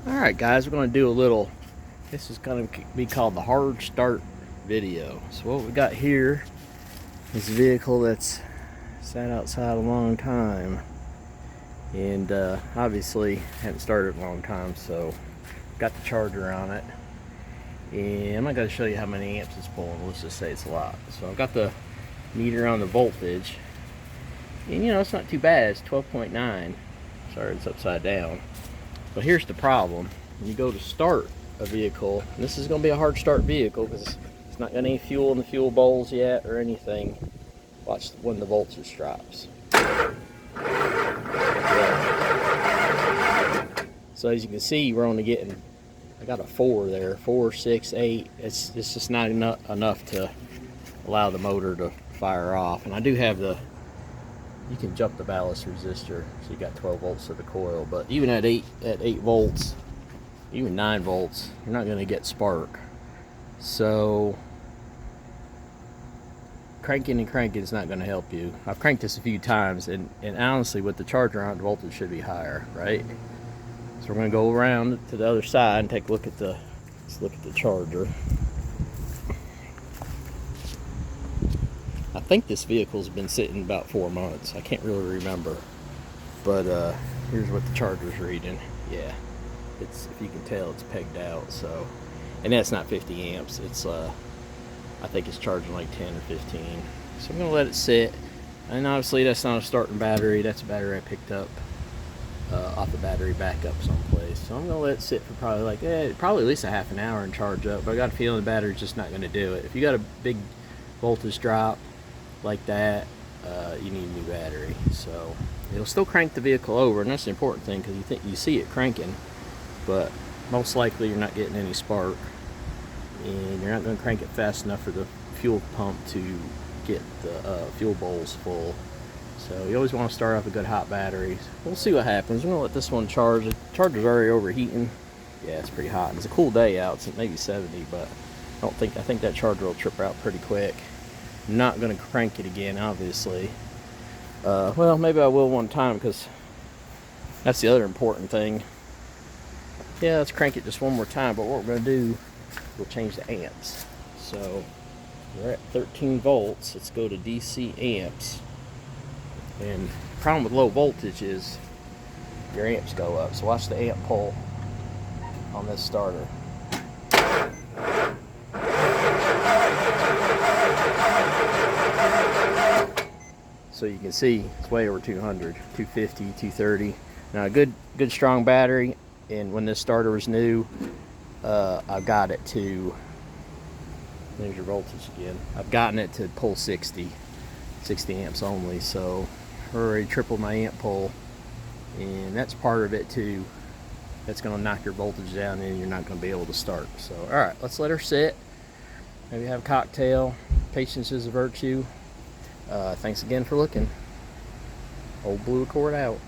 Alright guys, we're going to do a little, this is going to be called the hard start video. So what we got here is a vehicle that's sat outside a long time, and obviously hadn't started a long time, so got the charger on it, and I'm not going to show you how many amps it's pulling. Let's just say it's a lot. So I've got the meter on the voltage, and it's not too bad. It's 12.9. Sorry, it's upside down. But here's the problem. When you go to start a vehicle, and this is going to be a hard start vehicle because it's not got any fuel in the fuel bowls yet or anything. Watch when the voltage drops. So as you can see, we're only getting, I got a 4 there, 4, 6, 8. It's just not enough to allow the motor to fire off. And I do have the, you can jump the ballast resistor, so you got 12 volts to the coil. But even at 8 volts, even 9 volts, you're not going to get spark. So cranking is not going to help you. I've cranked this a few times, and honestly, with the charger on, the voltage should be higher, right? So we're going to go around to the other side and take a look at the, let's look at the charger. I think this vehicle's been sitting about 4 months. I can't really remember, but here's what the charger's reading. Yeah, it's, if you can tell, it's pegged out. So, and that's not 50 amps. It's I think it's charging like 10 or 15. So I'm gonna let it sit. And obviously that's not a starting battery. That's a battery I picked up off the battery backup someplace. So I'm gonna let it sit for probably like probably at least a half an hour and charge up. But I got a feeling the battery's just not gonna do it. If you got a big voltage drop like that, you need a new battery. So it'll still crank the vehicle over, and that's the important thing, because you see it cranking, but most likely you're not getting any spark, and you're not going to crank it fast enough for the fuel pump to get the fuel bowls full. So you always want to start off a good hot battery. We'll see what happens. We're going to let this one charge. The charger's already overheating. Yeah, it's pretty hot. It's a cool day out. It's maybe 70, but I think that charger will trip out pretty quick. I'm not going to crank it again, obviously. Well, maybe I will one time, because that's the other important thing. Yeah, let's crank it just one more time, but what we're going to do, we'll change the amps. So we're at 13 volts. Let's go to DC amps. And the problem with low voltage is your amps go up. So watch the amp pull on this starter. So you can see it's way over 200, 250, 230. Now a good strong battery, and when this starter was new, I got it to, there's your voltage again. I've gotten it to pull 60 amps only, so I already tripled my amp pull, and that's part of it too. That's going to knock your voltage down, and you're not going to be able to start. So all right, let's let her sit. Maybe have a cocktail. Patience is a virtue. Thanks again for looking. Old Blue Accord out.